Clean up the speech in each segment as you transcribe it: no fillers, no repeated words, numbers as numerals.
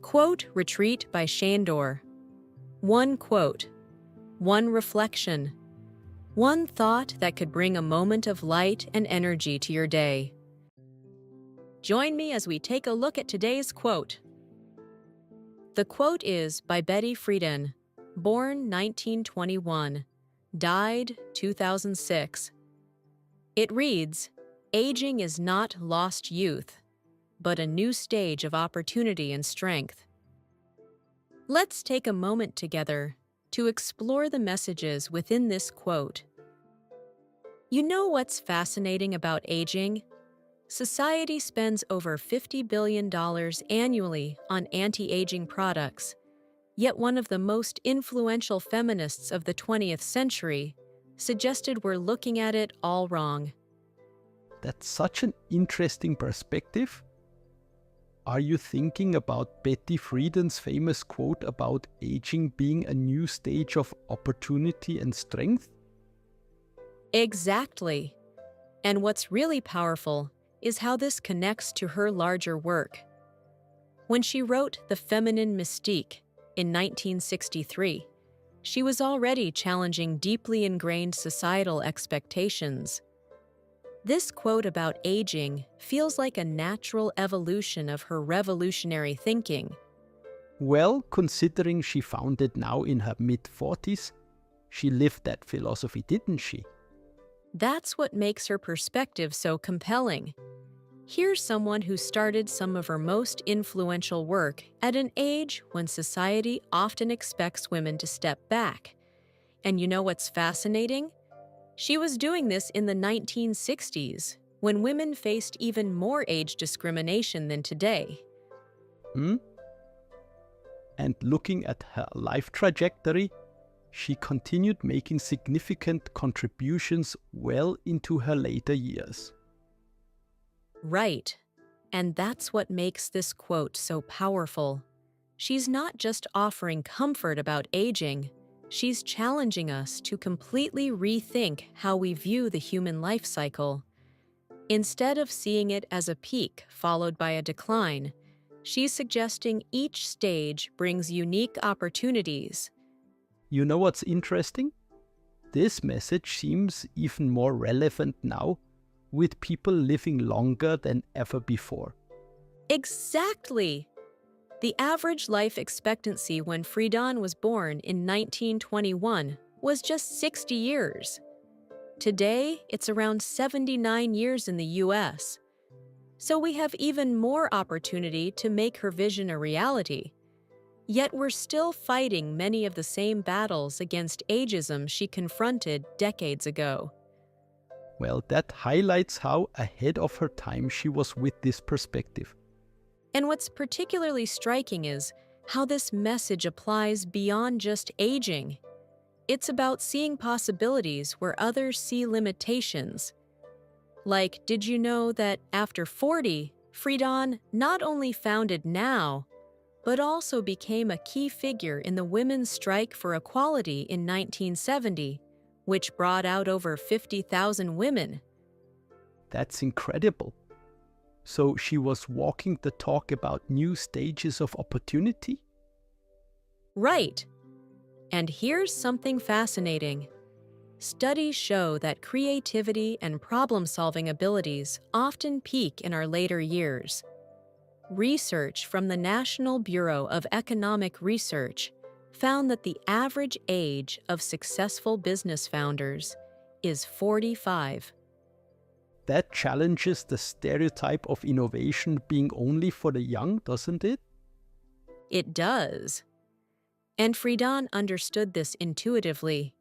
Quote Retreat by Sandor. One quote, one reflection, one thought that could bring a moment of light and energy to your day. Join me as we take a look at today's quote. The quote is by Friedan, born 1921, died 2006. It reads, "Aging is not lost youth, but a new stage of opportunity and strength." Let's take a moment together to explore the messages within this quote. You know what's fascinating about aging? Society spends over $50 billion annually on anti-aging products, yet one of the most influential feminists of the 20th century suggested we're looking at it all wrong. That's such an interesting perspective. Are you thinking about Betty Friedan's famous quote about aging being a new stage of opportunity and strength? Exactly. And what's really powerful is how this connects to her larger work. When she wrote The Feminine Mystique in 1963, she was already challenging deeply ingrained societal expectations. This quote about aging feels like a natural evolution of her revolutionary thinking. Well, considering she found it now in her mid-40s, she lived that philosophy, didn't she? That's what makes her perspective so compelling. Here's someone who started some of her most influential work at an age when society often expects women to step back. And you know what's fascinating? She was doing this in the 1960s, when women faced even more age discrimination than today. And looking at her life trajectory, she continued making significant contributions well into her later years. Right. And that's what makes this quote so powerful. She's not just offering comfort about aging, she's challenging us to completely rethink how we view the human life cycle. Instead of seeing it as a peak followed by a decline, she's suggesting each stage brings unique opportunities. You know what's interesting? This message seems even more relevant now, with people living longer than ever before. Exactly! The average life expectancy when Friedan was born in 1921 was just 60 years. Today, it's around 79 years in the US. So we have even more opportunity to make her vision a reality. Yet we're still fighting many of the same battles against ageism she confronted decades ago. Well, that highlights how ahead of her time she was with this perspective. And what's particularly striking is how this message applies beyond just aging. It's about seeing possibilities where others see limitations. Like, did you know that after 40, Friedan not only founded NOW, but also became a key figure in the women's strike for equality in 1970, which brought out over 50,000 women. That's incredible. So she was walking the talk about new stages of opportunity? Right. And here's something fascinating. Studies show that creativity and problem-solving abilities often peak in our later years. Research from the National Bureau of Economic Research found that the average age of successful business founders is 45. That challenges the stereotype of innovation being only for the young, doesn't it? It does. And Friedan understood this intuitively.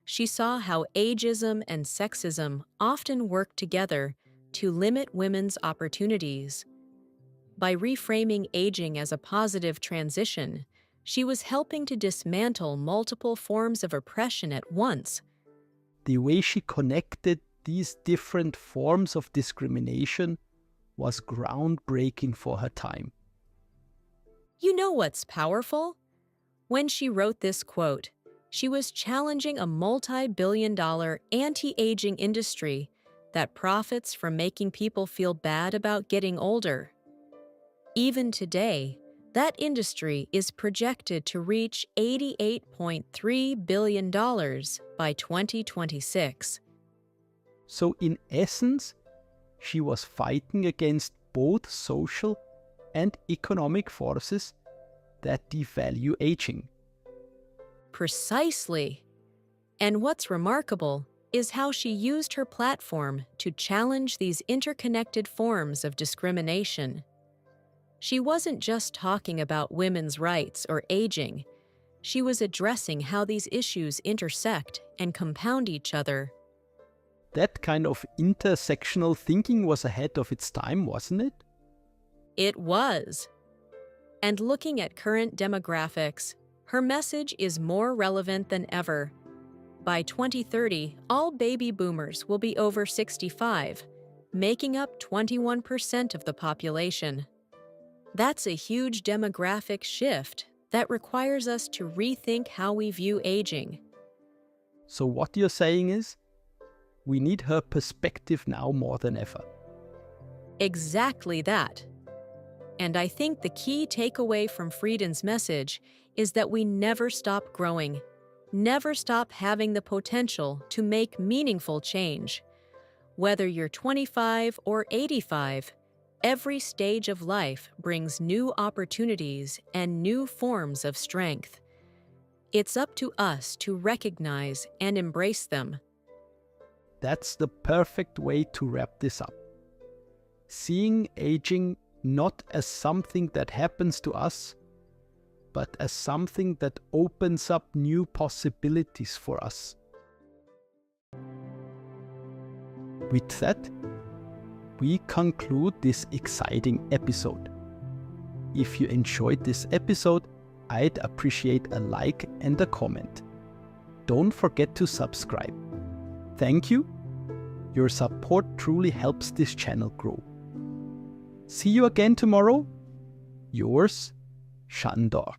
She saw how ageism and sexism often work together to limit women's opportunities. By reframing aging as a positive transition, she was helping to dismantle multiple forms of oppression at once. The way she connected these different forms of discrimination was groundbreaking for her time. You know what's powerful? When she wrote this quote, she was challenging a multi-billion-dollar anti-aging industry that profits from making people feel bad about getting older. Even today, That industry is projected to reach $88.3 billion by 2026. So in essence, she was fighting against both social and economic forces that devalue aging. Precisely. And what's remarkable is how she used her platform to challenge these interconnected forms of discrimination. She wasn't just talking about women's rights or aging. She was addressing how these issues intersect and compound each other. That kind of intersectional thinking was ahead of its time, wasn't it? It was. And looking at current demographics, her message is more relevant than ever. By 2030, all baby boomers will be over 65, making up 21% of the population. That's a huge demographic shift that requires us to rethink how we view aging. So what you're saying is, we need her perspective now more than ever. Exactly that. And I think the key takeaway from Friedan's message is that we never stop growing, never stop having the potential to make meaningful change. Whether you're 25 or 85, every stage of life brings new opportunities and new forms of strength. It's up to us to recognize and embrace them. That's the perfect way to wrap this up. Seeing aging not as something that happens to us, but as something that opens up new possibilities for us. With that, we conclude this exciting episode. If you enjoyed this episode, I'd appreciate a like and a comment. Don't forget to subscribe. Thank you. Your support truly helps this channel grow. See you again tomorrow. Yours, Sandor.